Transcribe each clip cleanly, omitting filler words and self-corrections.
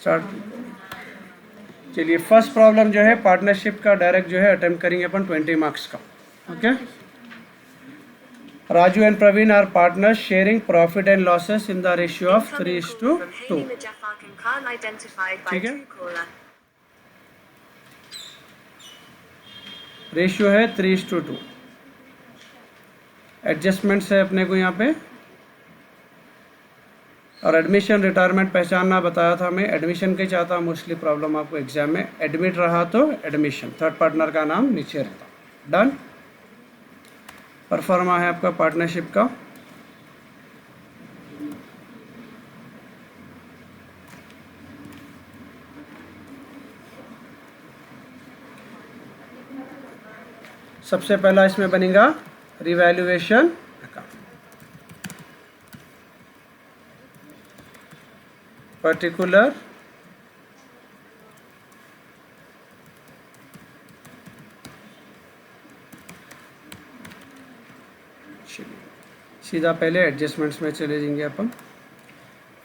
Start. चलिए first problem जो है पार्टनरशिप का डायरेक्ट जो है अटेम्प्ट करेंगे अपन 20 मार्क्स का। Okay, Raju and Praveen are partners sharing profit and losses in the ratio of 3:2। ठीक है, रेशियो है 3:2। एडजस्टमेंट्स है अपने को यहाँ पे, और एडमिशन रिटायरमेंट पहचानना बताया था मैं। एडमिशन के चाहता हूँ मोस्टली प्रॉब्लम आपको एग्जाम में, एडमिट रहा तो एडमिशन, थर्ड पार्टनर का नाम नीचे रहता। डन। परफॉर्मा है आपका पार्टनरशिप का। सबसे पहला इसमें बनेगा रिवैल्यूएशन अकाउंट, पर्टिकुलर सीधा पहले एडजस्टमेंट्स में चले जाएंगे अपन।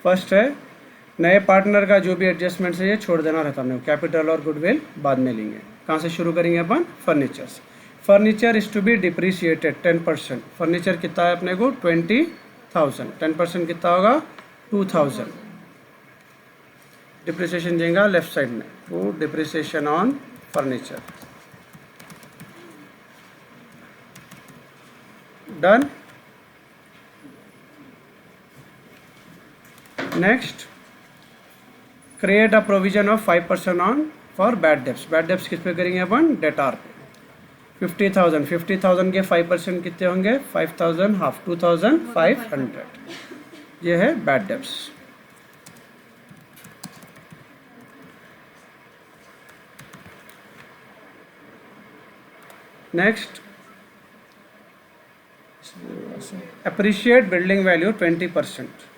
फर्स्ट है नए पार्टनर का जो भी एडजस्टमेंट्स है ये छोड़ देना रहता है, कैपिटल और गुडविल बाद में लेंगे। कहाँ से शुरू करेंगे अपन? फर्नीचर से। Furniture is to be depreciated 10%। Furniture कितना है अपने को? 20,000। 10% कितना होगा? 2,000। डिप्रिसिएशन देगा लेफ्ट साइड में, वो depreciation on furniture. Done. Next, create a provision of 5% on for bad debts. Bad debts किस पे करेंगे अपन? डेटार पे। 50,000, 50,000 के 5% कितने होंगे? 5,000 हाफ 2,500। ये है bad debts. Next, appreciate building value 20%।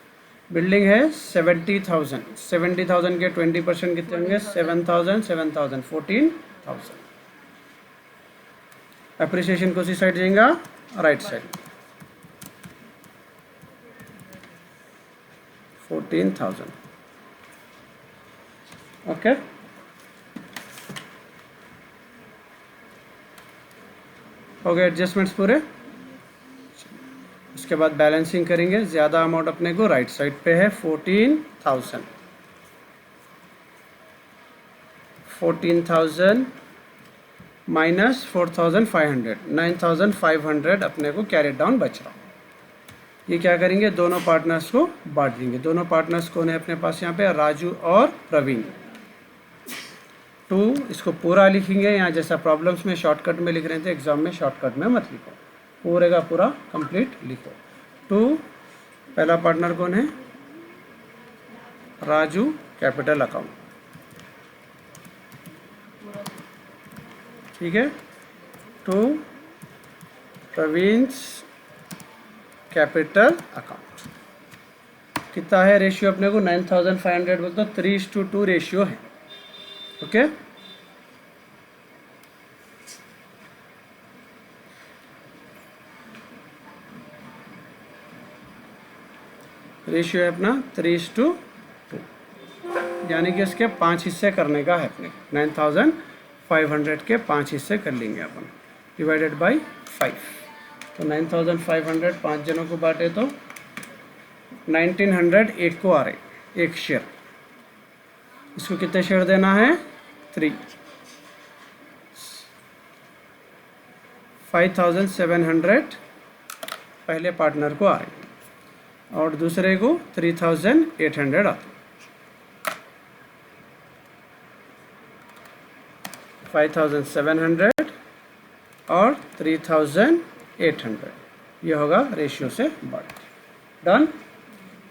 Building है 70,000, 70,000 के 20% कितने होंगे? 7,000, 7,000 14,000। अप्रिसिएशन को सी साइड जाएगा, राइट साइड 14,000। ओके, हो गए एडजस्टमेंट्स पूरे। उसके बाद बैलेंसिंग करेंगे। ज़्यादा अमाउंट अपने को राइट साइड पे है 14,000। 14,000 माइनस 4,500, 9,500 अपने को कैरेट डाउन बच रहा। ये क्या करेंगे? दोनों पार्टनर्स को बांट देंगे। दोनों पार्टनर्स कौन है अपने पास यहाँ पे? राजू और प्रवीण। 2 इसको पूरा लिखेंगे। यहाँ जैसा प्रॉब्लम्स में शॉर्टकट में लिख रहे थे, एग्जाम में शॉर्टकट में मत लिखो, पूरे का पूरा कंप्लीट लिखो। 2 पहला पार्टनर कौन है? Raju, capital account. ठीक है। 2 प्रवीण, कैपिटल अकाउंट। कितना है रेशियो अपने को? 9,500 बोलते हो, 3:2 रेशियो है। ओके, रेशियो है अपना 3:2, यानी कि इसके 5 हिस्से करने का है अपने। 9,500 के 5 हिस्से कर लेंगे अपन, डिवाइडेड बाई 5। तो 9,500 5 जनों को बांटे तो 1,900 एक को आ रहे, एक शेयर। इसको कितने शेयर देना है? 3। 5,700 पहले पार्टनर को आ रही और दूसरे को 3,800 आते। 5,700 और 3,800, ये होगा रेशियो से बांट। डन।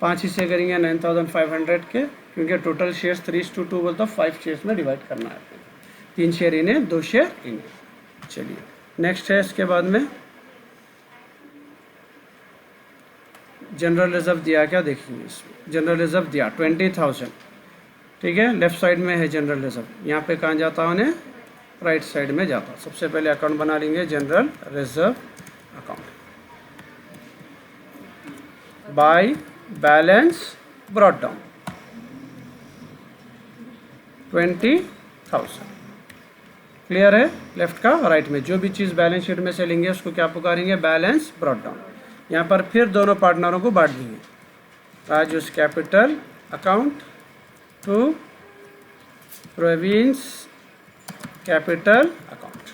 5 हिस्से करेंगे 9,500 के, क्योंकि टोटल शेयर्स 3:2 बोलते 5 शेयर्स में डिवाइड करना है। 3 शेयर इन्हें, 2 शेयर इन्हें। चलिए नेक्स्ट है, इसके बाद में जनरल रिजर्व दिया क्या देखेंगे। इसमें जनरल रिजर्व दिया 20,000। ठीक है, लेफ्ट साइड में है जनरल रिजर्व। यहाँ पे कहाँ जाता उन्हें? राइट साइड में जाता। सबसे पहले अकाउंट बना लेंगे, general reserve account. By balance brought down. 20,000। Clear है? लेफ्ट का राइट में जो भी चीज़ बैलेंस शीट में से लेंगे उसको क्या पुकारेंगे? Balance brought down. यहाँ पर फिर दोनों पार्टनरों को बांट देंगे। Raju's capital account to Praveen's capital account.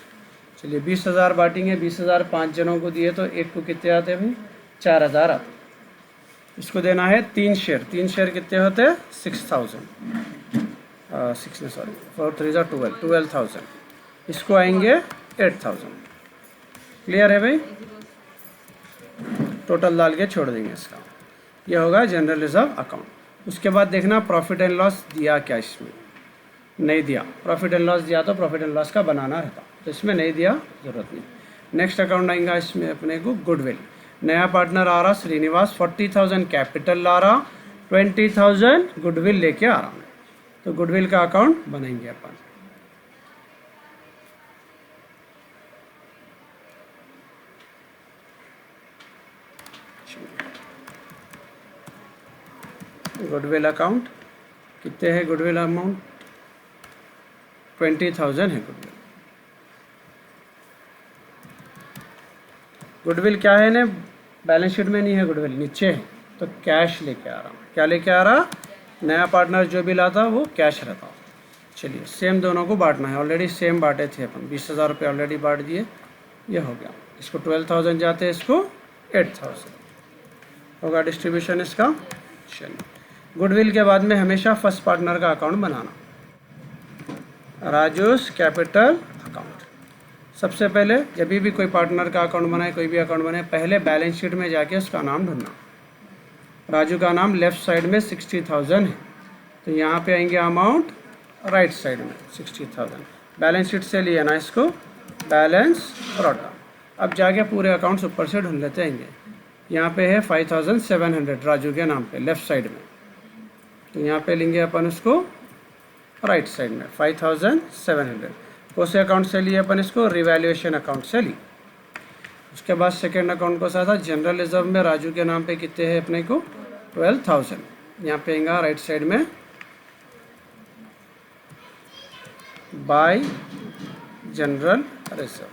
चलिए 20,000 बांटेंगे। 20,000 5 जनों को दिए तो एक को कितने आते हैं भाई? 4,000 आते। इसको देना है 3 शेयर। 3 शेयर कितने होते हैं? 6,000। 6 नहीं, सॉरी, 4 3 12,000। इसको आएंगे 8,000। क्लियर है भाई? टोटल डाल के छोड़ देंगे इसका। ये होगा जनरल रिजर्व अकाउंट। उसके बाद देखना प्रॉफिट एंड लॉस दिया क्या इसमें? नहीं दिया। प्रॉफिट एंड लॉस दिया तो प्रॉफिट एंड लॉस का बनाना रहता, तो इसमें नहीं दिया, ज़रूरत नहीं। नेक्स्ट अकाउंट आएगा इसमें अपने को गुडविल। नया पार्टनर आ रहा श्रीनिवास, 40,000 कैपिटल ला रहा, 20,000 गुडविल लेके आ रहा। तो गुडविल का अकाउंट बनाएंगे अपन। गुडविल अकाउंट कितने है? गुडविल अमाउंट 20,000 है गुडविल। गुडविल क्या है ने? बैलेंस शीट में नहीं है गुडविल, नीचे है। तो कैश लेके आ रहा हूँ। क्या लेके आ रहा? नया पार्टनर जो भी लाता वो कैश रहता। चलिए सेम दोनों को बांटना है। ऑलरेडी सेम बांटे थे अपन, 20,000 रुपये ऑलरेडी बांट दिए, ये हो गया। इसको 12,000 जाते हैं, इसको 8,000 होगा डिस्ट्रीब्यूशन इसका। चलिए गुडविल के बाद में हमेशा फर्स्ट पार्टनर का अकाउंट बनाना। Raju's capital account. सबसे पहले जब भी कोई पार्टनर का अकाउंट बनाए, कोई भी अकाउंट बनाए, पहले बैलेंस शीट में जाके उसका नाम ढूंढना। राजू का नाम लेफ्ट साइड में 60,000 है, तो यहाँ पे आएंगे अमाउंट राइट साइड में 60,000। बैलेंस शीट से लिया ना इसको, बैलेंस ब्रॉट डाउन। अब जाके पूरे अकाउंट्स ऊपर से ढूंढ लेते आएंगे। यहाँ पे है 5,700 राजू के नाम पे लेफ्ट साइड में, तो यहाँ पे लेंगे अपन उसको राइट साइड में 5,700। कौन से अकाउंट से लिए अपन इसको? रिवैल्यूएशन अकाउंट से ली। उसके बाद सेकेंड अकाउंट को साथ जनरल रिजर्व में राजू के नाम पे कितने हैं अपने को? 12,000। यहाँ पे आएगा राइट साइड में बाय जनरल रिजर्व।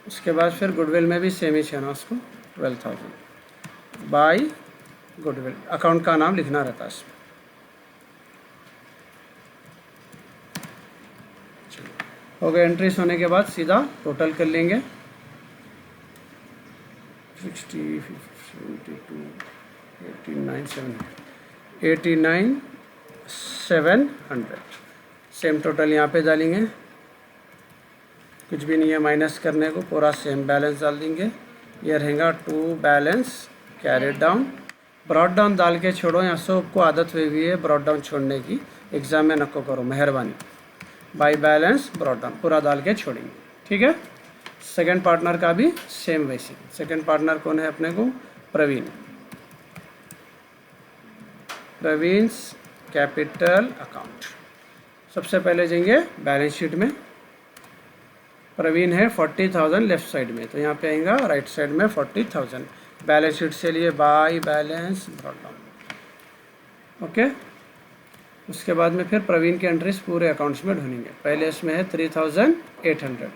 उसके बाद फिर गुडविल में भी सेम ही है ना, उसको 12,000 बाय गुडविल। अकाउंट का नाम लिखना रहता है इसमें। हो गए एंट्रीज होने के बाद सीधा टोटल कर लेंगे। 60, 72, 89,700 सेम टोटल यहाँ पे डालेंगे। कुछ भी नहीं है माइनस करने को, पूरा सेम बैलेंस डाल देंगे। ये रहेगा to balance carried down. Brought down डाल के छोड़ो, यहाँ सबको आदत हुई है ब्रॉट डाउन छोड़ने की, एग्जाम में नको करो मेहरबानी। बाई बैलेंस ब्रॉट डाउन पूरा डाल के छोड़ेंगे, ठीक है। सेकंड पार्टनर का भी सेम वैसे। सेकंड पार्टनर कौन है अपने को? प्रवीण। Praveen's capital account. सबसे पहले जाएंगे बैलेंस शीट में। प्रवीण है 40,000 लेफ्ट साइड में, तो यहाँ पे आएगा राइट साइड में 40,000। बैलेंस शीट से लिए by balance brought down, okay. उसके बाद में फिर प्रवीण की एंट्रीज पूरे अकाउंट्स में ढूंढेंगे। पहले इसमें है 3,800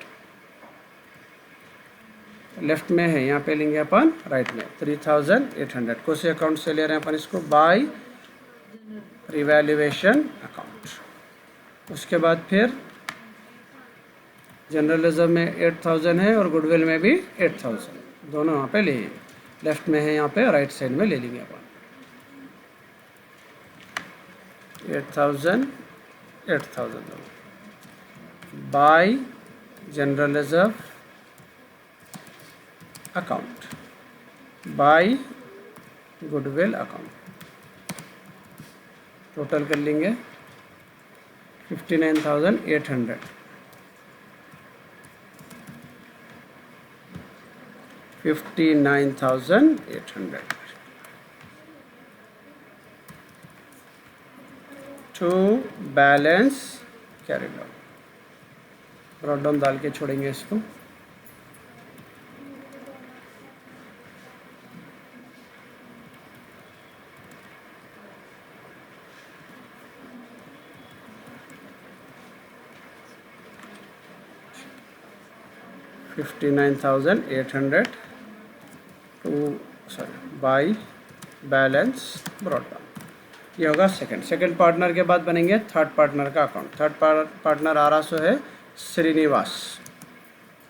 लेफ्ट में है, यहाँ पे लेंगे अपन राइट में 3,800। कौन से अकाउंट से ले रहे हैं अपन इसको? By revaluation account. उसके बाद फिर जनरल रिजर्व में 8,000 है और गुडविल में भी 8,000, दोनों यहाँ पे ले। लेफ्ट में है यहाँ पे, राइट साइड में ले लेंगे अपन 8,000 by general reserve account by goodwill account. Total कर लेंगे 59,800। 59,800 to balance carry down. Brought down डाल के छोड़ेंगे इसको। 59,800 to by balance brought down. ये होगा सेकंड पार्टनर के बाद बनेंगे थर्ड पार्टनर का अकाउंट। थर्ड पार्टनर आ रहा सो है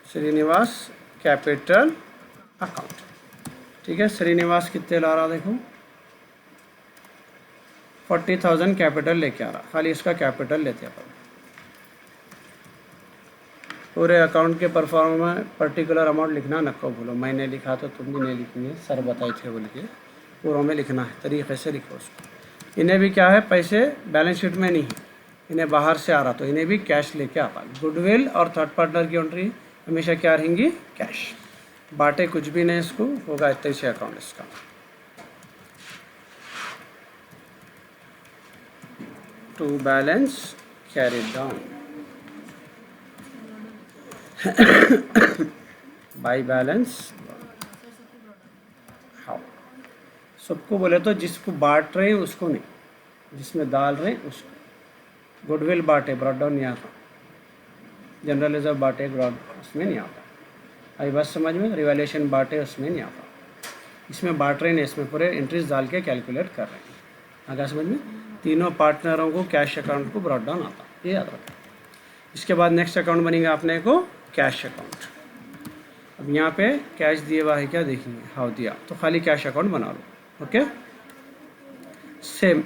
श्रीनिवास कैपिटल अकाउंट। ठीक है, श्रीनिवास कितने ला रहा देखो, 40,000 कैपिटल लेके आ रहा, खाली इसका कैपिटल लेते अपन। पूरे अकाउंट के परफॉर्मा में पर्टिकुलर अमाउंट लिखना नको भूलो, मैंने लिखा तो तुम भी नहीं लिखेंगे, सर बताए थे बोल के पूरों में लिखना है, तरीके से लिखो उसको। इन्हें भी क्या है, पैसे बैलेंस शीट में नहीं है, इन्हें बाहर से आ रहा तो इन्हें भी कैश लेके आता। गुडविल और थर्ड पार्टनर की एंट्री हमेशा क्या रहेंगी, कैश। बाटे कुछ भी नहीं, इसको होगा इतने से अकाउंट इसका। To balance carried down by balance. How सबको बोले तो जिसको बांट रहे हैं उसको नहीं, जिसमें डाल रहे हैं उसको। गुडविल बांटे ब्रॉट डाउन नहीं आता, जनरल रिजर्व बांटे ब्रॉट उसमें नहीं आता। आई बात समझ में, रिवैल्यूएशन बांटे उसमें नहीं आता। इसमें बांट रहे हैं, इसमें पूरे एंट्रीज डाल के कैलकुलेट कर रहे हैं। आगे समझ में, तीनों पार्टनरों को कैश अकाउंट को ब्रॉट डाउन आता, ये याद रखो। इसके बाद नेक्स्ट अकाउंट बनेगा अपने को कैश अकाउंट। अब यहाँ पे कैश दिए हुआ है क्या देखेंगे, हाउ दिया, तो खाली कैश अकाउंट बना लो। ओके, सेम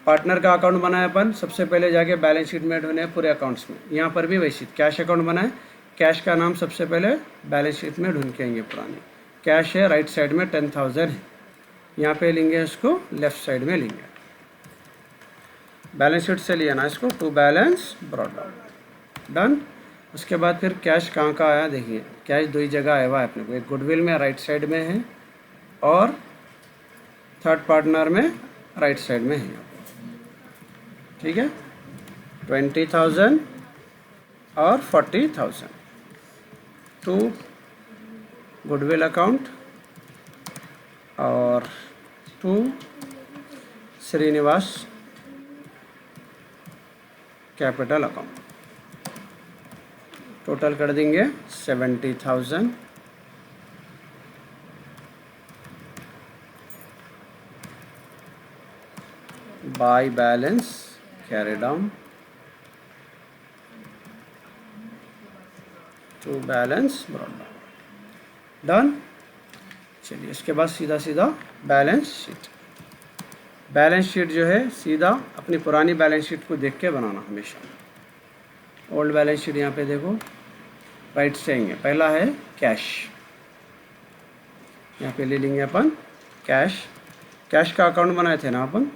पार्टनर का अकाउंट बनाए अपन, सबसे पहले जाके बैलेंस शीट में ढूंढे पूरे अकाउंट्स में। यहाँ पर भी वैसे कैश अकाउंट बनाए, कैश का नाम सबसे पहले बैलेंस शीट में ढूंढ के आएंगे पुरानी। कैश है राइट साइड में 10,000 है, यहाँ पे लेंगे इसको लेफ्ट साइड में लेंगे, बैलेंस शीट से लिया ना इसको, to balance brought down, done. उसके बाद फिर कैश कहाँ का आया देखिए, कैश दो ही जगह आया हुआ है अपने को, एक गुडविल में राइट साइड में है और थर्ड पार्टनर में राइट साइड में है। ठीक है, 20,000 और 40,000 टू गुडविल अकाउंट और to Srinivas capital account. Total कर देंगे 70,000 by balance carry down to balance brought down, done. चलिए इसके बाद सीधा बैलेंस शीट। बैलेंस शीट जो है सीधा अपनी पुरानी बैलेंस शीट को देख के बनाना हमेशा। ओल्ड बैलेंस शीट यहाँ पे देखो, राइट से आएंगे, पहला है कैश, यहाँ पे ले लेंगे अपन कैश। कैश का अकाउंट बनाए थे ना अपन,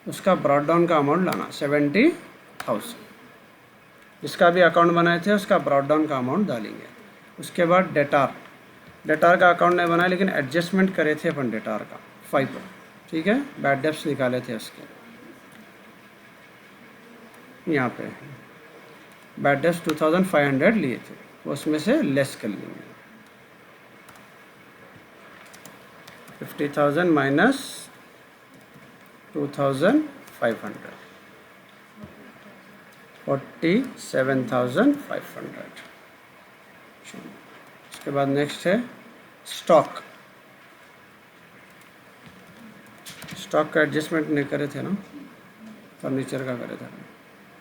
उसका ब्रॉट डाउन का अमाउंट लाना 70,000। जिसका भी अकाउंट बनाए थे उसका ब्रॉट डाउन का अमाउंट डालेंगे। उसके बाद डेटार का अकाउंट नहीं बनाया, लेकिन एडजस्टमेंट करे थे अपन डेटार का 5। ठीक है, बैड डेप्स निकाले थे उसके, यहाँ पे बैड डेप्स 2,500 लिए थे, उसमें से लेस कर लेंगे। 50,000 माइनस 2,500, 47,500। उसके बाद नेक्स्ट है स्टॉक का एडजस्टमेंट नहीं करे थे ना, फर्नीचर का करे थे,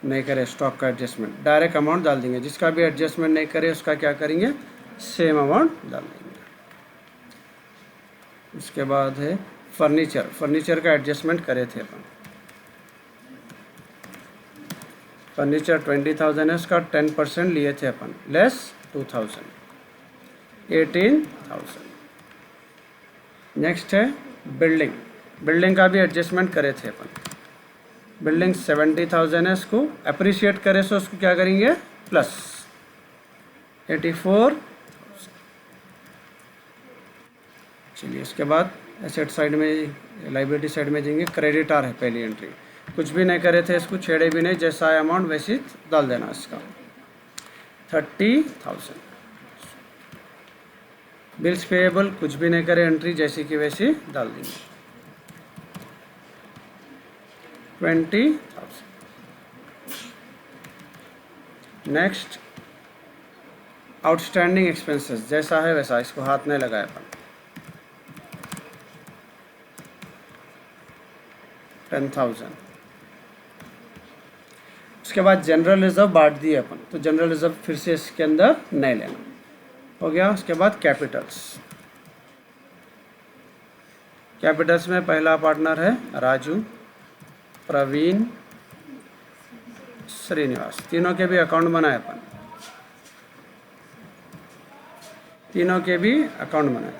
नहीं करे स्टॉक का एडजस्टमेंट, डायरेक्ट अमाउंट डाल देंगे। जिसका भी एडजस्टमेंट नहीं करे उसका क्या करेंगे, सेम अमाउंट डाल देंगे। उसके बाद है फर्नीचर का एडजस्टमेंट करे थे अपन। फर्नीचर 20,000 है, उसका 10% लिए थे अपन, लेस 2,000, 18,000। नेक्स्ट है बिल्डिंग का भी एडजस्टमेंट करे थे अपन। बिल्डिंग 70,000 है, इसको अप्रिशिएट करे सो उसको क्या करेंगे, प्लस 84। चलिए इसके बाद एसेट साइड में, लाइबिलिटी साइड में जाएंगे, क्रेडिटर है पहली एंट्री, कुछ भी नहीं करे थे, इसको छेड़े भी नहीं, जैसा अमाउंट वैसे डाल देना इसका 30,000। बिल्स पेएबल कुछ भी नहीं करे, एंट्री जैसी की वैसी डाल देंगे 20,000। नेक्स्ट आउटस्टैंडिंग एक्सपेंसेस जैसा है वैसा, इसको हाथ नहीं लगाए अपन। 10,000। उसके बाद जनरल रिजर्व बांट दिए अपन, तो जनरल रिजर्व फिर से इसके अंदर नहीं लेना, हो गया। उसके बाद कैपिटल्स, कैपिटल्स में पहला पार्टनर है राजू, प्रवीण, श्रीनिवास, तीनों के भी अकाउंट बनाए अपन, तीनों के भी अकाउंट बनाए।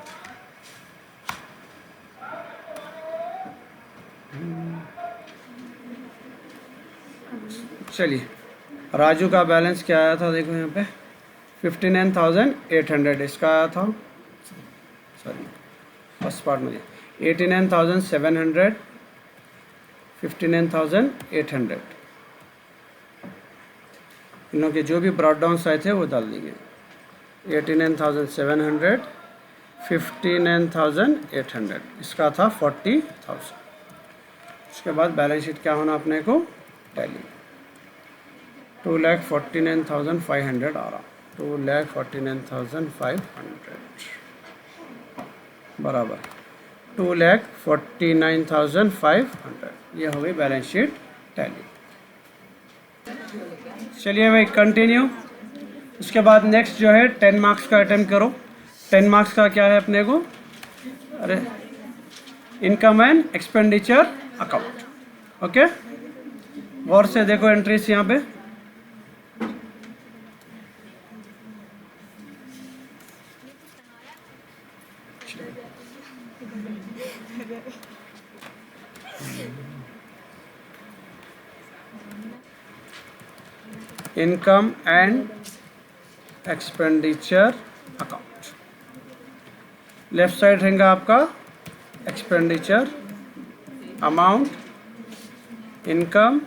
चलिए, राजू का बैलेंस क्या आया था, देखो यहाँ पे 59,800 इसका आया था, सॉरी फर्स्ट पार्ट में 89,700, 59,800, इन लोगों के जो भी ब्रॉड डाउन आए थे वो डाल देंगे। 89,700, 59,800, इसका था 40,000। उसके बाद बैलेंस शीट क्या होना अपने को, टैली 2,49,500 आ रहा, 2,49,500 बराबर 2,49,500, ये हो गई बैलेंस शीट टैली। चलिए भाई कंटिन्यू। उसके बाद नेक्स्ट जो है 10 मार्क्स का अटेम्प्ट करो। 10 मार्क्स का क्या है अपने को, अरे income and expenditure account, okay. गौर से देखो एंट्रीज यहाँ पे, income and expenditure account, left side रहेगा आपका एक्सपेंडिचर अमाउंट, इनकम,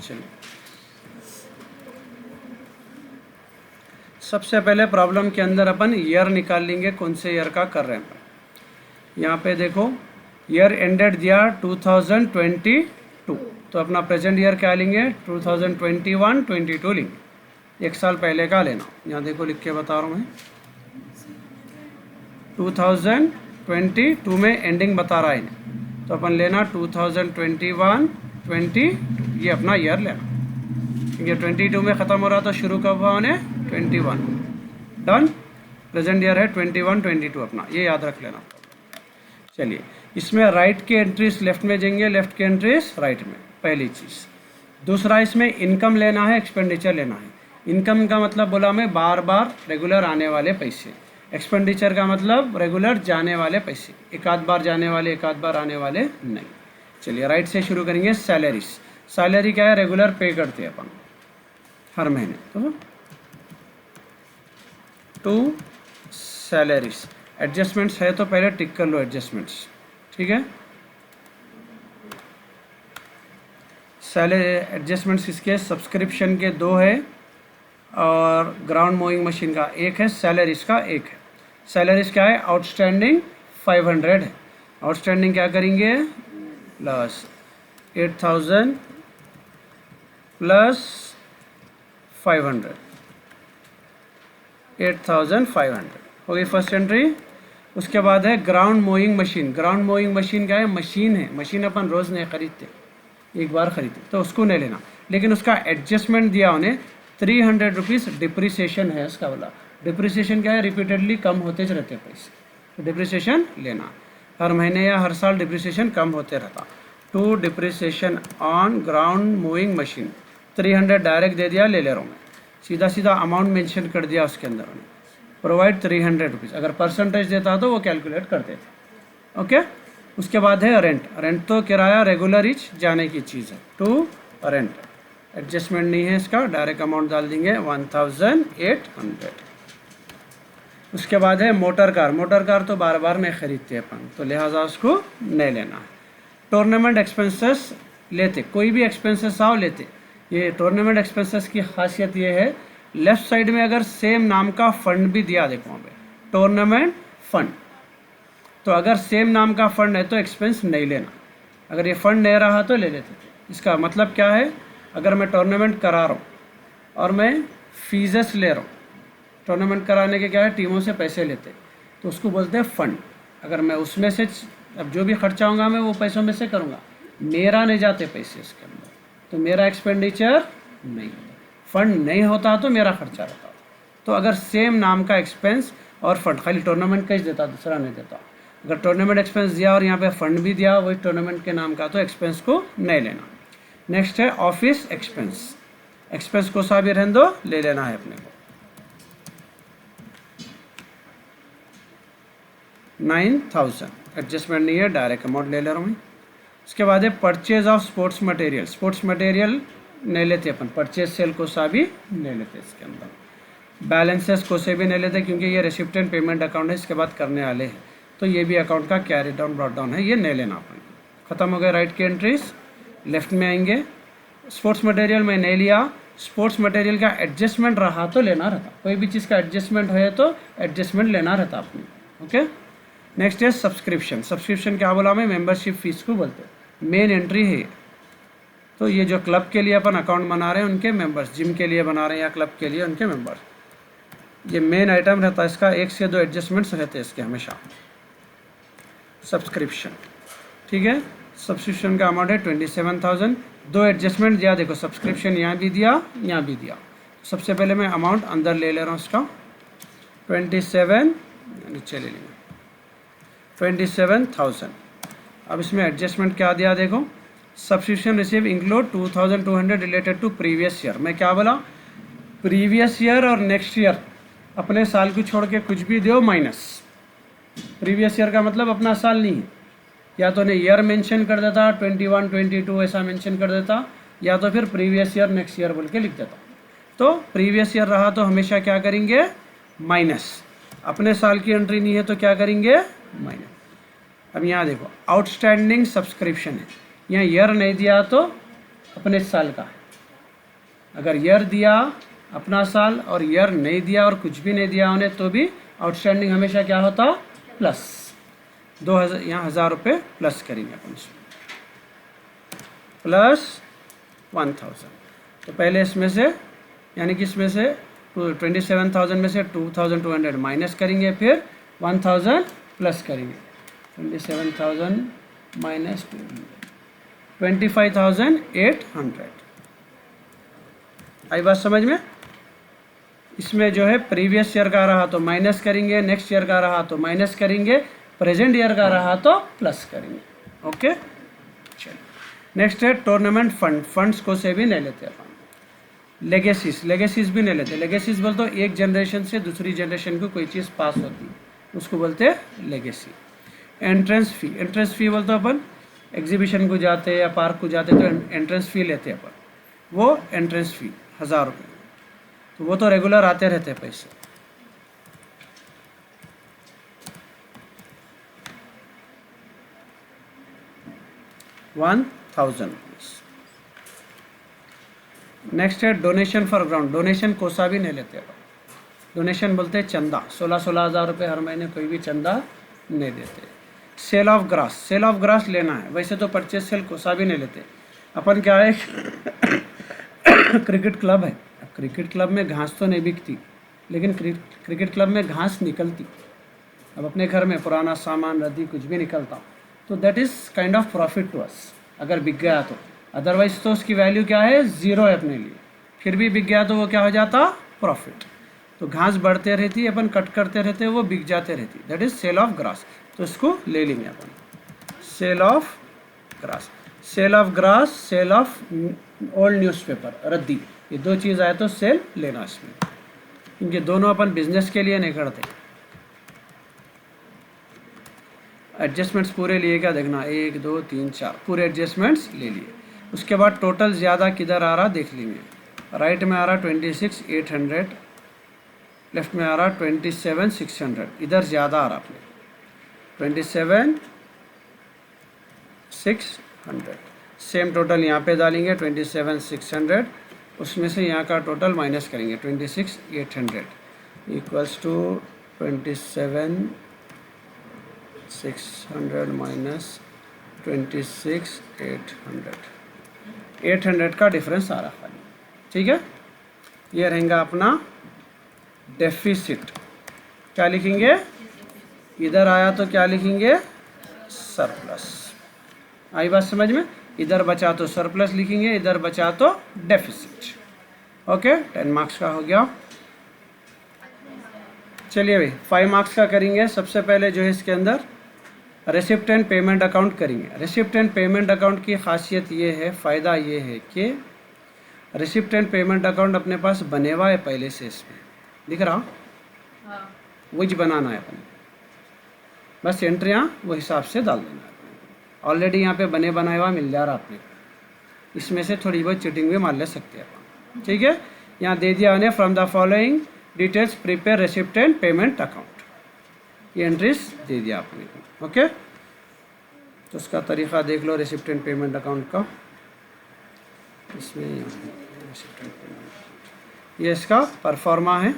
चलिए सबसे पहले प्रॉब्लम के अंदर अपन ईयर निकाल लेंगे, कौन से ईयर का कर रहे हैं। यहाँ पे देखो ईयर एंडेड दिया 2022, तो अपना प्रेजेंट ईयर क्या लेंगे, 2021-22 लेंगे, एक साल पहले का लेना। यहाँ देखो लिख के बता रहा हूँ मैं, 2022 में एंडिंग बता रहा है, तो अपन लेना 2021-22, ये अपना ईयर लेना, क्योंकि 22 में ख़त्म हो रहा तो शुरू कब हुआ उन्हें 21, डन। प्रेजेंट ईयर है 21-22 अपना, ये याद रख लेना। चलिए इसमें राइट के एंट्रीज लेफ्ट में जाएंगे, लेफ्ट के एंट्रीज राइट में, पहली चीज़। दूसरा इसमें इनकम लेना है, एक्सपेंडिचर लेना है। इनकम का मतलब बोला मैं बार बार रेगुलर आने वाले पैसे, एक्सपेंडिचर का मतलब रेगुलर जाने वाले पैसे, एक आध बार जाने वाले एक आध बार आने वाले नहीं। चलिए राइट से शुरू करेंगे। सैलरीज, सैलरी क्या है, रेगुलर पे करते हैं अपन हर महीने, तो टू सैलरीज। एडजस्टमेंट्स है तो पहले टिक कर लो एडजस्टमेंट्स, ठीक है। सैलरी एडजस्टमेंट्स इसके सब्सक्रिप्शन के 2 है और ग्राउंड मोइंग मशीन का 1 है, सैलरीज का 1 है। सैलरीज क्या है, आउटस्टैंडिंग 500 है। आउटस्टैंडिंग क्या करेंगे, प्लस 8,000 प्लस 500, 8,500 हो गई फर्स्ट एंट्री। उसके बाद है ground moving machine. Ground moving machine क्या है, मशीन है, मशीन अपन रोज़ नहीं खरीदते, एक बार खरीदते, तो उसको नहीं लेना। लेकिन उसका एडजस्टमेंट दिया उन्हें 300 रुपीज़ डिप्रिसिएशन है उसका वाला। डिप्रिसिएशन क्या है, रिपीटेडली कम होते रहते पैसे, तो डिप्रिसिएशन लेना हर महीने या हर साल, डिप्रिसिएशन कम होते रहता। To depreciation on ground moving machine 300 direct दे दिया, ले ले रहा हूँ मैं, सीधा सीधा अमाउंट मेंशन कर दिया उसके अंदर उन्हें, प्रोवाइड 300 रुपीज़। अगर परसेंटेज देता तो वो कैलकुलेट करते थे, ओके। उसके बाद है रेंट। रेंट तो किराया रेगुलर ही जाने की चीज़ है, टू रेंट, एडजस्टमेंट नहीं है इसका, डायरेक्ट अमाउंट डाल देंगे 1,800। उसके बाद है मोटर कार। मोटर कार तो बार बार नहीं खरीदते अपन, तो लिहाजा उसको नहीं लेना है। टूर्नामेंट एक्सपेंसेस लेते, कोई भी एक्सपेंसेस आओ लेते। ये टूर्नामेंट एक्सपेंसेस की खासियत ये है, लेफ्ट साइड में अगर सेम नाम का फंड भी दिया, देखो वहाँ पे टूर्नामेंट फंड, तो अगर सेम नाम का फंड है तो एक्सपेंस नहीं लेना, अगर ये फंड नहीं रहा तो ले लेते थे, इसका मतलब क्या है, अगर मैं टूर्नामेंट करा रहा हूँ और मैं फीसेस ले रहा हूँ, टूर्नामेंट कराने के क्या है, टीमों से पैसे लेते, तो उसको बोलते हैं फ़ंड। अगर मैं उसमें से अब जो भी खर्चा होगा मैं वो पैसों में से करूँगा, मेरा नहीं जाते पैसे इसके अंदर, तो मेरा एक्सपेंडिचर नहीं होता। फंड नहीं होता तो मेरा खर्चा रहता। तो अगर सेम नाम का एक्सपेंस और फंड, खाली टूर्नामेंट का ही देता, दूसरा नहीं देता। अगर टूर्नामेंट एक्सपेंस दिया और यहाँ पे फंड भी दिया वही टूर्नामेंट के नाम का, तो एक्सपेंस को नहीं लेना। नेक्स्ट है ऑफिस एक्सपेंस। एक्सपेंस को सा भी रहने दो, ले लेना है अपने को। 9000 एडजस्टमेंट नहीं है, डायरेक्ट अमाउंट ले ले रहा हूँ मैं। उसके बाद है purchase of sports material. Sports material नहीं लेते अपन, परचेज सेल को सा भी नहीं लेते इसके अंदर। बैलेंसेस को से भी नहीं लेते क्योंकि ये रेसिप्टेंट पेमेंट अकाउंट है, इसके बाद करने वाले हैं, तो ये भी अकाउंट का कैरी डाउन ब्रॉट डाउन है, ये नहीं लेना अपन। खत्म हो गया राइट की एंट्रीज, लेफ्ट में आएंगे। स्पोर्ट्स मटेरियल में नहीं लिया, स्पोर्ट्स मटेरियल का एडजस्टमेंट रहा तो लेना रहता, कोई भी चीज़ का एडजस्टमेंट है तो एडजस्टमेंट लेना रहता अपने। ओके, नेक्स्ट है सब्सक्रिप्शन। सब्सक्रिप्शन क्या बोला मैं, मेंबरशिप फीस को बोलते हैं। मेन एंट्री है, तो ये जो क्लब के लिए अपन अकाउंट बना रहे हैं उनके मेंबर्स, जिम के लिए बना रहे हैं या क्लब के लिए उनके मेंबर्स, ये मेन आइटम रहता है इसका। 1 से 2 एडजस्टमेंट्स रहते हैं इसके हमेशा। सब्सक्रिप्शन, ठीक है, सब्सक्रिप्शन का अमाउंट है 27,000। 2 एडजस्टमेंट दिया, देखो सब्सक्रिप्शन यहाँ भी दिया, यहाँ भी दिया। सबसे पहले मैं अमाउंट अंदर ले ले रहा हूँ इसका, 27, नीचे ले लेंगे 27,000। अब इसमें एडजस्टमेंट क्या दिया, देखो subscription receive include 2200 related to previous year. मैं क्या बोला, प्रीवियस ईयर और नेक्स्ट ईयर, अपने साल को छोड़ के कुछ भी दो माइनस। प्रीवियस ईयर का मतलब अपना साल नहीं है, या तो ने ईयर मेंशन कर देता 21, 22 ऐसा मेंशन कर देता, या तो फिर प्रीवियस ईयर नेक्स्ट ईयर बोल के लिख देता। तो प्रीवियस ईयर रहा तो हमेशा क्या करेंगे, माइनस। अपने साल की एंट्री नहीं है तो क्या करेंगे, माइनस। अब यहाँ देखो आउटस्टैंडिंग सब्सक्रिप्शन है, यहाँ ईयर नहीं दिया तो अपने साल का, अगर ईयर दिया अपना साल और ईयर नहीं दिया और कुछ भी नहीं दिया उन्हें तो भी आउटस्टैंडिंग हमेशा क्या होता, प्लस 2000, यहाँ 1000 रुपये प्लस करेंगे अपन इसमें, प्लस 1000। तो पहले इसमें से, यानी कि इसमें से 27,000 में से 2200 माइनस करेंगे, फिर 1000 प्लस करेंगे। 27,000 माइनस 25,800। आई बात समझ में। इसमें जो है प्रीवियस ईयर का रहा तो माइनस करेंगे, नेक्स्ट ईयर का रहा तो माइनस करेंगे, प्रेजेंट ईयर का रहा तो प्लस करेंगे। ओके, चलिए नेक्स्ट है टूर्नामेंट फंड। फंड्स को से भी नहीं लेते अपन। लेगेसीज, लेगेसीज भी नहीं लेते। लेगेसीज बोलते तो एक जनरेशन से दूसरी जनरेशन को कोई चीज़ पास होती है, उसको बोलते हैं लेगेसी। एंट्रेंस फ़ी, एंट्रेंस फ़ी बोलते अपन एग्जीबिशन को जाते या पार्क को जाते तो एंट्रेंस फ़ी लेते अपन, वो एंट्रेंस फ़ी 1000 रुपये। तो वो तो रेगुलर आते रहते पैसे। ₹1000। नेक्स्ट है डोनेशन फॉर ग्राउंड। डोनेशन कोसा भी नहीं लेते अपन, डोनेशन बोलते हैं चंदा। 16-16 हज़ार रुपये हर महीने कोई भी चंदा नहीं देते। Sale of grass, sale of grass लेना है, वैसे तो परचेज सेल कोसा भी नहीं लेते अपन। क्या है क्रिकेट क्लब है, क्रिकेट क्लब में घास तो नहीं बिकती, लेकिन क्रिकेट क्लब में घास निकलती। अब अपने घर में पुराना सामान रद्दी कुछ भी निकलता, तो that is kind of profit to us अगर बिक गया तो। अदरवाइज तो उसकी वैल्यू क्या है, ज़ीरो है अपने लिए। फिर भी बिक गया तो वो क्या हो जाता, प्रॉफिट। तो घास बढ़ते रहती, अपन कट करते रहते, वो बिक जाते रहती, that is sale of grass. तो इसको ले लेंगे अपन, sale of grass. Sale of grass, sale of old newspaper रद्दी, ये दो चीज़ आए तो सेल लेना इसमें, क्योंकि दोनों अपन बिजनेस के लिए नहीं करते। एडजस्टमेंट्स पूरे लिए क्या देखना, 1 2 3 4 पूरे एडजस्टमेंट्स ले लिए। उसके बाद टोटल ज़्यादा किधर आ रहा देख लेंगे। राइट में आ रहा 26,800, लेफ्ट में आ रहा 27,600, इधर ज़्यादा आ रहा अपने 27,600। सेम टोटल यहाँ पे डालेंगे 27,600, उसमें से यहाँ का टोटल माइनस करेंगे 26,800 इक्वल्स टू 27,600 माइनस 26,800। 800 का डिफरेंस आ रहा खाली, ठीक है। ये रहेगा अपना डेफिसिट। क्या लिखेंगे, इधर आया तो क्या लिखेंगे, सरप्लस। आई बात समझ में, इधर बचा तो सरप्लस लिखेंगे, इधर बचा तो डेफिसिट। ओके, 10 मार्क्स का हो गया। चलिए भाई 5 मार्क्स का करेंगे। सबसे पहले जो है इसके अंदर रिसिप्ट एंड पेमेंट अकाउंट करेंगे। रिसिप्ट एंड पेमेंट अकाउंट की खासियत ये है, फ़ायदा ये है कि रिसिप्ट एंड पेमेंट अकाउंट अपने पास बने हुआ है पहले से, इसमें दिख रहा, हाँ। वही बनाना है अपने, बस एंट्रियाँ वो हिसाब से डाल देना है। ऑलरेडी यहाँ पे बने बनाए हुआ मिल जा रहा आपने, इसमें से थोड़ी बहुत चिटिंग भी मार ले सकते हैं अपन, ठीक है। यहाँ दे दिया उन्हें from the following details prepare receipt and payment account, ये एंट्रीज दे दिया आपने को, ओके। तो उसका तरीक़ा देख लो रिसिप्ट एंड पेमेंट अकाउंट का, इसमें रिसिप्ट एंड पेमेंट, ये इसका परफॉर्मा है।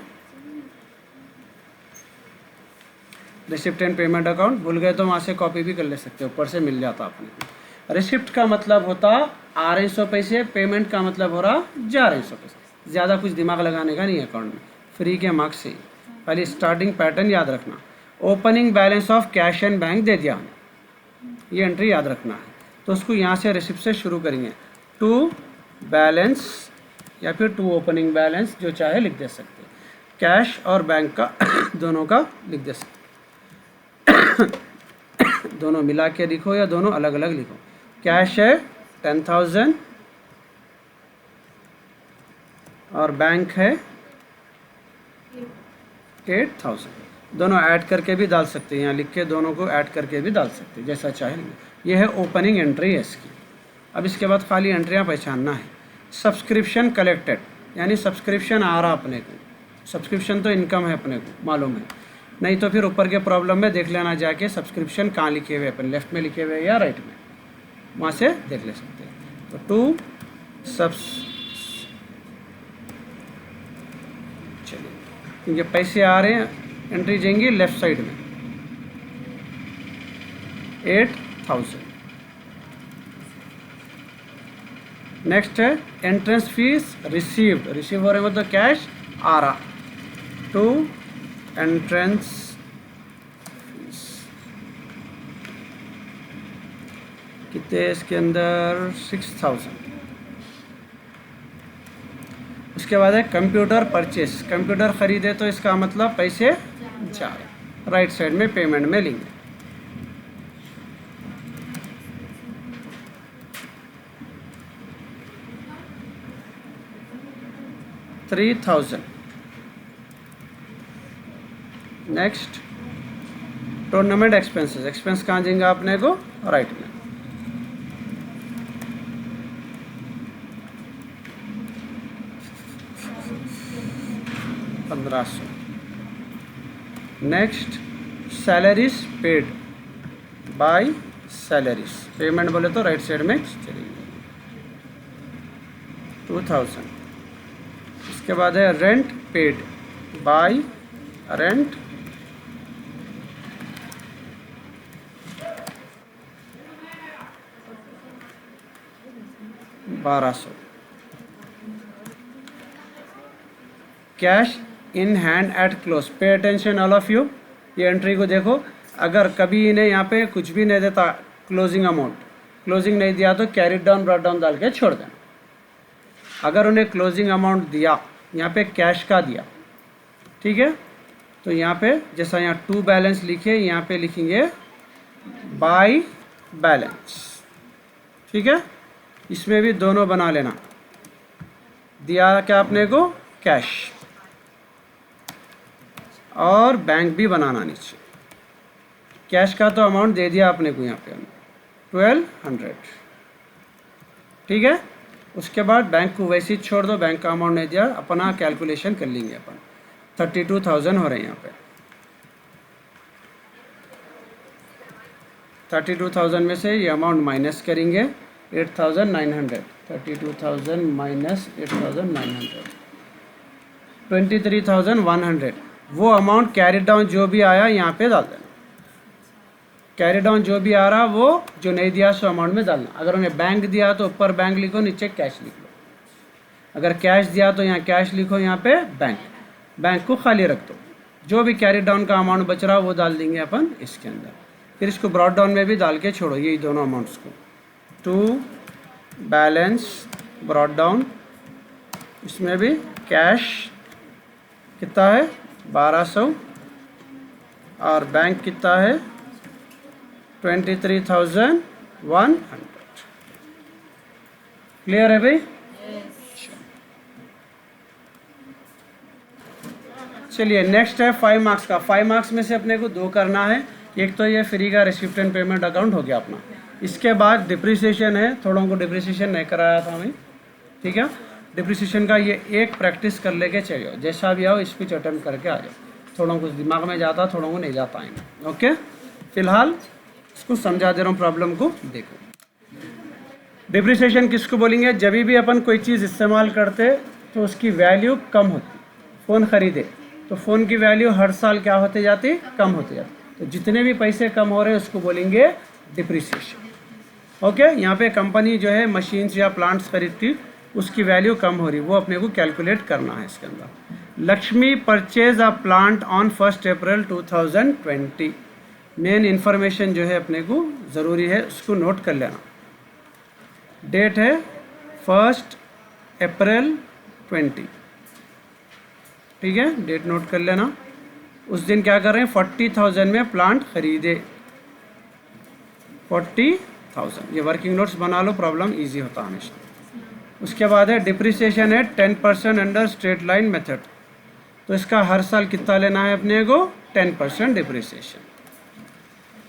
रिसिप्ट एंड पेमेंट अकाउंट भूल गए तो वहाँ से कॉपी भी कर ले सकते हो, ऊपर से मिल जाता आपने। रिसिप्ट का मतलब होता आ रहे 100 पैसे, पेमेंट का मतलब हो रहा जा रहे 100 पैसे। ज़्यादा कुछ दिमाग लगाने का नहीं है अकाउंट में, फ्री के मार्क्स से ही। खाली स्टार्टिंग पैटर्न याद रखना। Opening balance of cash and bank दे दिया हमें, ये एंट्री याद रखना है। तो उसको यहाँ से रिसिप्ट से शुरू करेंगे, टू बैलेंस या फिर टू ओपनिंग बैलेंस, जो चाहे लिख दे सकते। कैश और बैंक का दोनों का लिख दे सकते, दोनों मिला के लिखो या दोनों अलग अलग लिखो। कैश है 10,000 और बैंक है 8,000, दोनों ऐड करके भी डाल सकते हैं, यहाँ लिख के दोनों को ऐड करके भी डाल सकते हैं, जैसा चाहे। ये है ओपनिंग एंट्री है इसकी। अब इसके बाद खाली एंट्रियाँ पहचानना है। सब्सक्रिप्शन कलेक्टेड, यानी सब्सक्रिप्शन आ रहा अपने को, सब्सक्रिप्शन तो इनकम है अपने को मालूम है, नहीं तो फिर ऊपर के प्रॉब्लम में देख लेना जाके सब्सक्रिप्शन कहाँ लिखे हुए अपन, लेफ्ट में लिखे हुए या राइट में, वहाँ से देख ले सकते हैं। तो टू चलिए, क्योंकि पैसे आ रहे हैं, एंट्री जाएंगी लेफ्ट साइड में 8,000। नेक्स्ट है एंट्रेंस फीस रिसीव्ड, रिसीव हो रहे मतलब कैश आ रहा, टू एंट्रेंस फीस कितने इसके अंदर 6,000। उसके बाद है कंप्यूटर परचेस, कंप्यूटर ख़रीदे तो इसका मतलब पैसे जा रहे, राइट साइड में पेमेंट में लेंगे। $3,000। नेक्स्ट टूर्नामेंट एक्सपेंसेस, एक्सपेंस कहाँ देंगे आपने को, राइट में। $1,500। Next salaries paid by salaries, payment बोले तो राइट साइड में चलेंगे 2,000। इसके बाद है rent paid by rent, $1,200। Cash in hand eight close, pay attention all of you, ये एंट्री को देखो। अगर कभी इन्हें यहाँ पे कुछ भी नहीं देता, क्लोजिंग अमाउंट, क्लोजिंग नहीं दिया तो कैरी डाउन ब्रॉट डाउन डाल के छोड़ देना। अगर उन्हें क्लोजिंग अमाउंट दिया, यहाँ पे कैश का दिया, ठीक है, तो यहाँ पे जैसा यहाँ टू बैलेंस लिखे, यहाँ पे लिखेंगे बाय बैलेंस, ठीक है। इसमें भी दोनों बना लेना, दिया क्या आपने को कैश, और बैंक भी बनाना नीचे। कैश का तो अमाउंट दे दिया आपने को यहाँ पे 1,200, ठीक है। उसके बाद बैंक को वैसे ही छोड़ दो, बैंक का अमाउंट नहीं दिया, अपना कैलकुलेशन कर लेंगे अपन। 32,000 हो रहे हैं यहाँ पे। 32,000 में से ये अमाउंट माइनस करेंगे 8,900, 32,000 माइनस 8,900, 23,100। वो अमाउंट कैरी डाउन जो भी आया यहाँ पे डाल देना, कैरी डाउन जो भी आ रहा वो जो नहीं दिया सो अमाउंट में डालना। अगर उन्हें बैंक दिया तो ऊपर बैंक लिखो, नीचे कैश लिख लो। अगर कैश दिया तो यहाँ कैश लिखो, यहाँ पे बैंक को खाली रख दो। जो भी कैरी डाउन का अमाउंट बच रहा वो डाल देंगे अपन इसके अंदर। फिर इसको ब्रॉड डाउन में भी डाल के छोड़ो यही दोनों अमाउंट्स को। टू बैलेंस ब्रॉड डाउन, इसमें भी कैश कितना है 1200 और बैंक कितना है 23,100। क्लियर है भाई? चलिए नेक्स्ट है 5 मार्क्स का। 5 मार्क्स में से अपने को 2 करना है। एक तो ये फ्री का रिसिप्ट एंड पेमेंट अकाउंट हो गया अपना। इसके बाद डिप्रिसिएशन है, थोड़ों को डिप्रिसिएशन नहीं कराया था हमें, ठीक है। डिप्रिसिएशन का ये एक प्रैक्टिस कर लेके चलिए, जैसा भी आओ स्पीच अटेम्प्ट करके आ जाओ। थोड़ा कुछ दिमाग में जाता, थोड़ों को नहीं जाता है। ओके, फिलहाल इसको समझा दे रहा हूँ, प्रॉब्लम को देखो। डिप्रिसिएशन किसको बोलेंगे? जब भी अपन कोई चीज़ इस्तेमाल करते तो उसकी वैल्यू कम होती। फ़ोन ख़रीदे तो फ़ोन की वैल्यू हर साल क्या होते जाती? कम होते जाती। तो जितने भी पैसे कम हो रहे हैं उसको बोलेंगे डिप्रिसिएशन। ओके, यहाँ पे कंपनी जो है मशीन्स या प्लांट्स खरीदती, उसकी वैल्यू कम हो रही, वो अपने को कैलकुलेट करना है इसके अंदर। Lakshmi purchase a plant on 1 April 2020। Main information जो है अपने को ज़रूरी है, उसको नोट कर लेना। डेट है 1 अप्रैल 20, ठीक है, डेट नोट कर लेना। उस दिन क्या कर रहे हैं? 40,000 में प्लांट खरीदे, 40,000। ये वर्किंग नोट्स बना लो, प्रॉब्लम इजी होता है हमेशा। उसके बाद है डिप्रिसिएशन है 10% अंडर स्ट्रेट लाइन मेथड। तो इसका हर साल कितना लेना है अपने को? 10% डिप्रिसिएशन।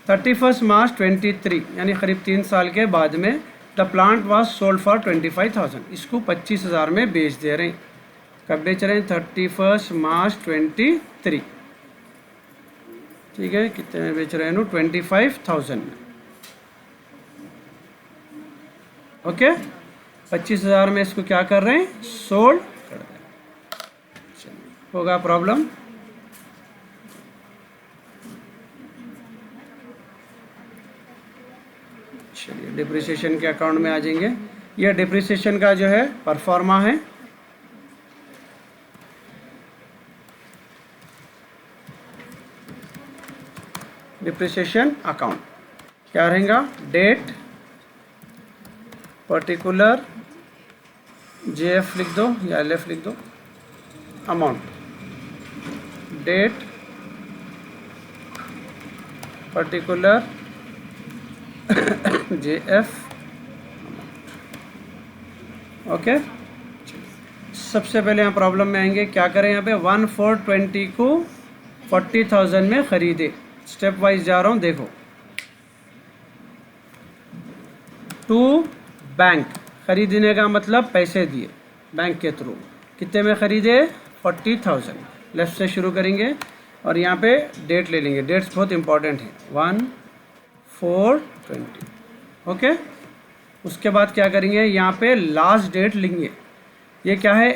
31 मार्च 23 यानी करीब 3 साल के बाद में the plant was sold for 25,000। इसको 25,000 में बेच दे रहे हैं। कब बेच रहे हैं? 31 मार्च 23, ठीक है। कितने में बेच रहे हैं? 25,000 में। ओके, 25,000 में इसको क्या कर रहे हैं? सोल्ड कर रहे हैं। होगा प्रॉब्लम? चलिए डिप्रिसिएशन के अकाउंट में आ जाएंगे। यह डिप्रिसिएशन का जो है परफॉर्मा है। डिप्रिसिएशन अकाउंट क्या रहेगा? डेट, पर्टिकुलर, JF लिख दो या LF लिख दो, amount, date, particular, JF, okay. सबसे पहले यहाँ प्रॉब्लम में आएंगे, क्या करें? यहाँ पे 1/4/20 को 40,000 में खरीदे। स्टेप वाइज जा रहा हूँ, देखो। टू बैंक, खरीदने का मतलब पैसे दिए बैंक के थ्रू। कितने में खरीदे? 40,000। लेफ्ट से शुरू करेंगे और यहाँ पे डेट ले लेंगे। डेट्स बहुत इंपॉर्टेंट है, 1/4/20। ओके, उसके बाद क्या करेंगे? यहाँ पे लास्ट डेट लेंगे। ये क्या है?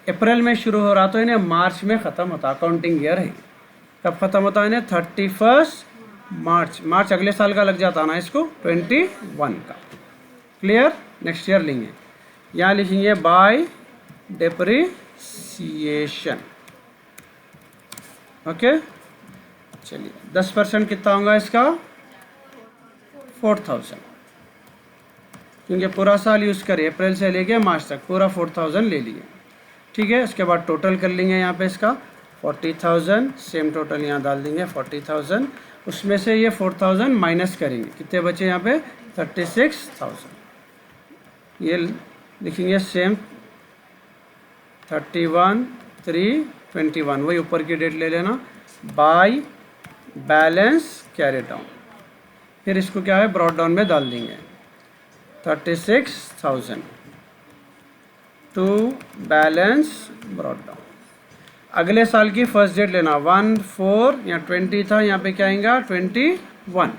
अप्रैल में शुरू हो रहा तो इन्हें मार्च में ख़त्म होता। अकाउंटिंग ईयर है, कब ख़त्म होता है इन्हें? 31 मार्च। मार्च अगले साल का लग जाता ना इसको, 21 का। क्लियर? नेक्स्ट ईयर लेंगे। यहाँ लिखेंगे बाय डेप्रिसिएशन। ओके, चलिए 10% कितना होगा इसका? 4,000, क्योंकि पूरा साल यूज़ करें, अप्रैल से लेके मार्च तक पूरा 4,000 ले लिए, ठीक है। उसके बाद टोटल कर लेंगे यहाँ पे इसका 40,000, सेम टोटल यहाँ डाल देंगे 40,000। उसमें से ये 4,000 माइनस करेंगे, कितने बचे यहाँ पे? 36,000। ये लिखेंगे सेम 31/3/21, वही ऊपर की डेट ले लेना। बाय बैलेंस कैरी डाउन, फिर इसको क्या है? ब्रॉड डाउन में डाल देंगे 36,000 टू बैलेंस ब्रॉड डाउन। अगले साल की फर्स्ट डेट लेना, 1/4 या 20 था, यहाँ पे क्या आएगा? 21।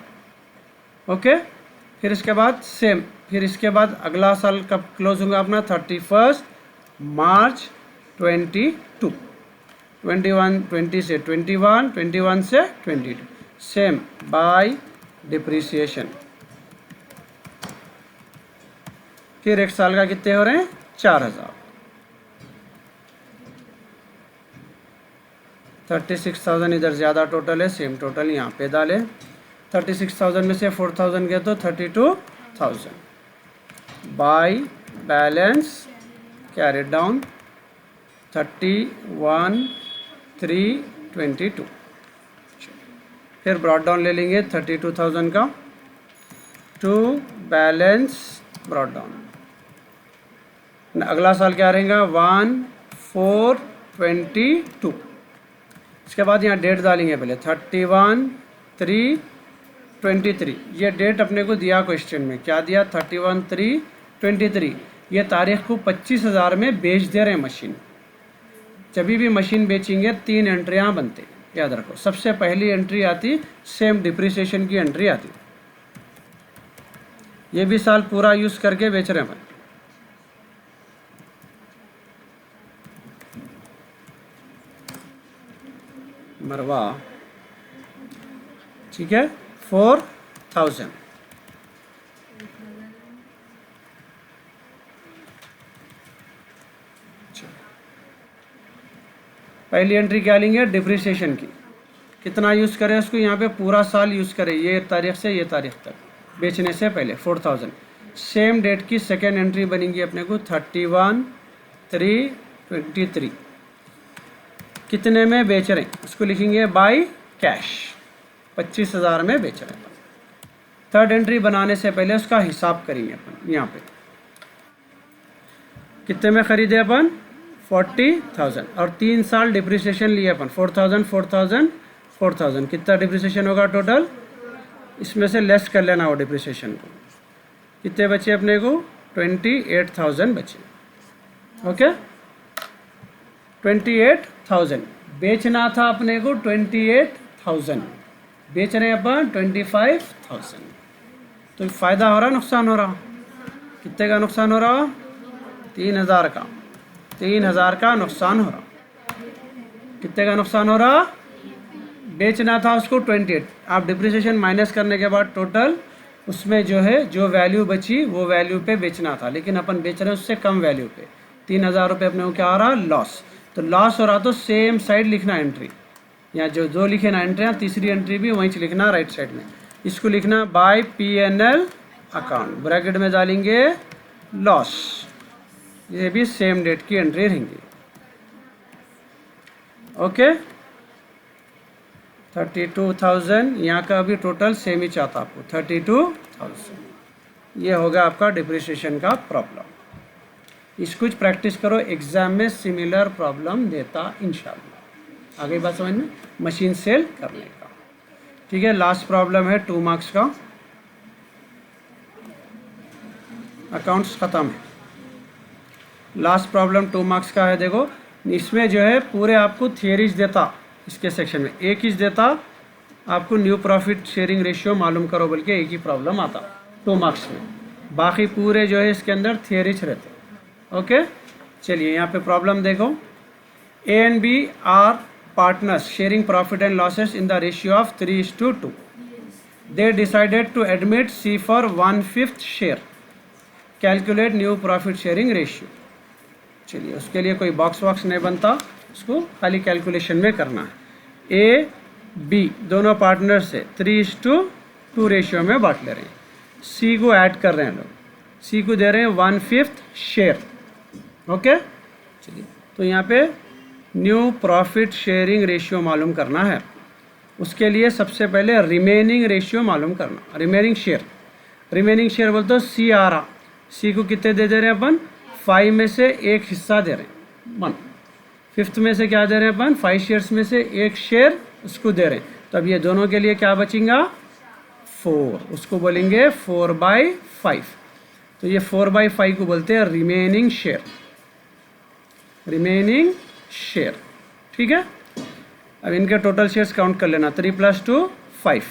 ओके, फिर इसके बाद सेम, फिर इसके बाद अगला साल कब क्लोज होगा अपना? 31 मार्च 22। 20 से 21 से 22, सेम बाय डिप्रिसिएशन। फिर 1 साल का कितने हो रहे हैं? 4000। 36,000 इधर ज़्यादा टोटल है, सेम टोटल यहाँ पे डाले। 36,000 में से 4,000 गए तो 32,000 बाई बैलेंस कैरिड डाउन 31,322। फिर ब्रॉड डाउन ले लेंगे 32,000 का टू बैलेंस ब्रॉड डाउन। अगला साल क्या रहेगा? 1,422। इसके बाद यहाँ डेट डालेंगे पहले 31,323। ये डेट अपने को दिया क्वेश्चन में, क्या दिया? 31,323। ये तारीख को 25,000 में बेच दे रहे हैं मशीन। जब भी मशीन बेचेंगे 3 एंट्रियाँ बनते, याद रखो। सबसे पहली एंट्री आती सेम डिप्रिसिएशन की एंट्री आती। ये भी साल पूरा यूज़ करके बेच रहे हैं। मरवा, ठीक है, 4,000। पहली एंट्री क्या लेंगे? डिप्रिसिएशन की। कितना यूज़ करें उसको? यहाँ पे पूरा साल यूज़ करें, ये तारीख से ये तारीख तक, बेचने से पहले 4,000। सेम डेट की सेकेंड एंट्री बनेगी अपने को 31,323। कितने में बेच रहे हैं उसको लिखेंगे बाय कैश, 25,000 में बेच रहे हैं। थर्ड एंट्री बनाने से पहले उसका हिसाब करेंगे अपन। यहाँ पे कितने में खरीदे अपन? 40,000 और 3 साल डिप्रिसिएशन लिए अपन 4,000 4,000 4,000। कितना डिप्रिसिएशन होगा टोटल? इसमें से लेस कर लेना वो डिप्रिसिएशन को। कितने बचे अपने को? 28,000 बचे। ओके, 28,000 बेचना था अपने को। 28,000 बेच रहे हैं अपन 25,000। तो फ़ायदा हो रहा, नुकसान हो रहा? कितने का नुकसान हो रहा? 3,000 का। 3,000 का नुकसान हो रहा। कितने का नुकसान हो रहा? बेचना था उसको 28। आप डिप्रिसिएशन माइनस करने के बाद टोटल उसमें जो है जो वैल्यू बची वो वैल्यू पे बेचना था, लेकिन अपन बेच रहे हैं उससे कम वैल्यू पे। 3,000 रुपये अपने को क्या आ रहा? लॉस। तो लॉस हो रहा तो सेम साइड लिखना एंट्री। यहाँ जो लिखे ना एंट्री, तीसरी एंट्री भी वहीं लिखना राइट साइड में। इसको लिखना बाय P&L अकाउंट, ब्रैकेट में डालेंगे लॉस। ये भी सेम डेट की एंट्री रहेंगी। ओके, 32,000 यहाँ का भी टोटल सेम ही चाहता आपको 32,000। ये होगा आपका डिप्रिसिएशन का प्रॉब्लम। इसको कुछ प्रैक्टिस करो, एग्जाम में सिमिलर प्रॉब्लम देता इंशाल्लाह। आगे बात समझ में? मशीन सेल करने का, ठीक है। लास्ट प्रॉब्लम है 2 मार्क्स का, अकाउंट्स ख़त्म है। लास्ट प्रॉब्लम 2 मार्क्स का है। देखो इसमें जो है पूरे आपको थियरीज देता, इसके सेक्शन में एक ही देता आपको न्यू प्रॉफिट शेयरिंग रेशियो मालूम करो बोल के एक ही प्रॉब्लम आता 2 मार्क्स में। बाकी पूरे जो है इसके अंदर थियरीज रहते। ओके, चलिए यहाँ पे प्रॉब्लम देखो। A and B are partners sharing profit and losses in the ratio of 3:2। They decided to admit C for 1/5 share. Calculate new profit sharing ratio. चलिए उसके लिए कोई बॉक्स वॉक्स नहीं बनता, उसको खाली कैलकुलेशन में करना है। ए बी दोनों पार्टनर से 3:2 रेशियो में बांट ले रहे हैं। सी को ऐड कर रहे हैं लोग, सी को दे रहे हैं 1/5 शेयर। ओके, चलिए तो यहाँ पे न्यू प्रॉफिट शेयरिंग रेशियो मालूम करना है। उसके लिए सबसे पहले रिमेनिंग रेशियो मालूम करना। रिमेनिंग शेयर बोलते हो सी आ रहा। सी को कितने दे रहे हैं अपन? 5 में से एक हिस्सा दे रहे हैं 1/5 में से क्या दे रहे हैं अपन? 5 शेयर्स में से एक शेयर उसको दे रहे हैं। तो अब ये दोनों के लिए क्या बचेगा? 4। उसको बोलेंगे 4/5। तो ये 4/5 को बोलते हैं रिमेनिंग शेयर। ठीक है, अब इनके टोटल शेयर्स काउंट कर लेना। 3 + 2 5,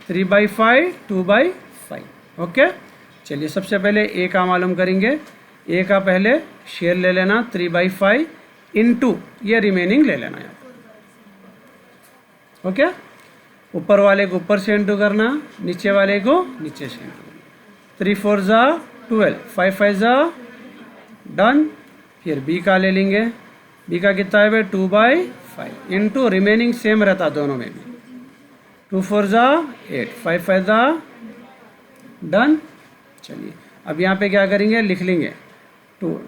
3/5 2/5। ओके, चलिए सबसे पहले ए का मालूम करेंगे। ए का पहले शेयर ले लेना 3/5 इंटू ये रिमेनिंग ले लेना यहाँ। ओके, ऊपर वाले को ऊपर से इंटू करना, नीचे वाले को नीचे से इंटू करना। 3 4 ज़ा 12, 5 5 ज़ा डन। फिर बी का ले लेंगे, बी का कितना है भाई 2/5 इंटू रिमेनिंग सेम रहता दोनों में भी, 2 4 ज़ा 8, 5 5 ज़ा डन। चलिए अब यहाँ पे क्या करेंगे, लिख लेंगे 2,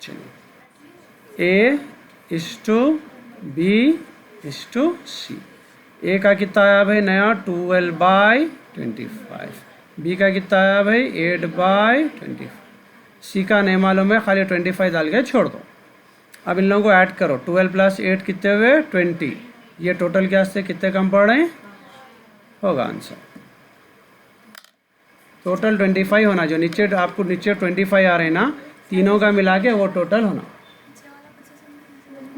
चलिए A इस टू B इस टू C। ए का कितना आया भाई नया 12/25, बी का कितना आया भाई 8/25, सी का नहीं मालूम है, खाली 25 डाल के छोड़ दो। अब इन लोगों को ऐड करो, 12 + 8 कितने हुए 20, ये टोटल क्या से कितने कम पड़ रहे हैं, होगा आंसर टोटल 25 होना, जो नीचे आपको नीचे 25 आ रहे हैं ना, तीनों का मिला के वो टोटल होना।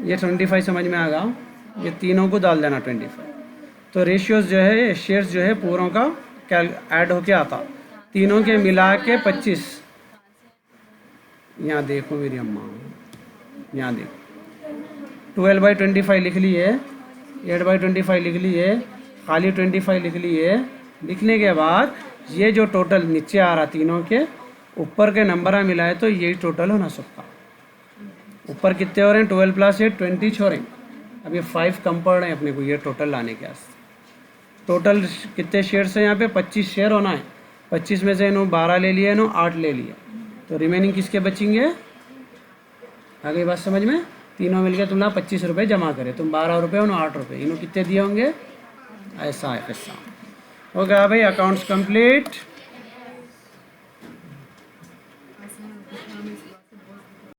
ये 25 समझ में आ गया, ये तीनों को डाल देना 25। तो रेशियोज जो है, शेयर्स जो है पूरों का ऐड होके आता, तीनों के मिला के 25। यहाँ देखो मेरी अम्मा, यहाँ देखो 12/25 लिख लिए, 8/25 लिख लिए, खाली 25 लिख लिए। लिखने के बाद ये जो टोटल नीचे आ रहा तीनों के ऊपर के नंबर मिलाए तो यही टोटल होना सबका। ऊपर कितने हो रहे हैं 12 + 8 20 हो रहे हैं, अब ये 5 कम पड़ रहे हैं अपने को ये टोटल लाने के वास्ते। टोटल कितने शेयर्स हैं यहाँ पे 25 शेयर होना है, 25 में से इन्हों 12 ले लिए, इन्हों 8 ले लिए, तो रिमेनिंग किसके बचेंगे, आ गई बात समझ में। तीनों मिलकर तुम ना 25 रुपये जमा करे, तुम 12 रुपये उन्होंने 8 रुपये, इन्हों कितने दिए होंगे, ऐसा है किस्सा हो गया भाई। Accounts complete.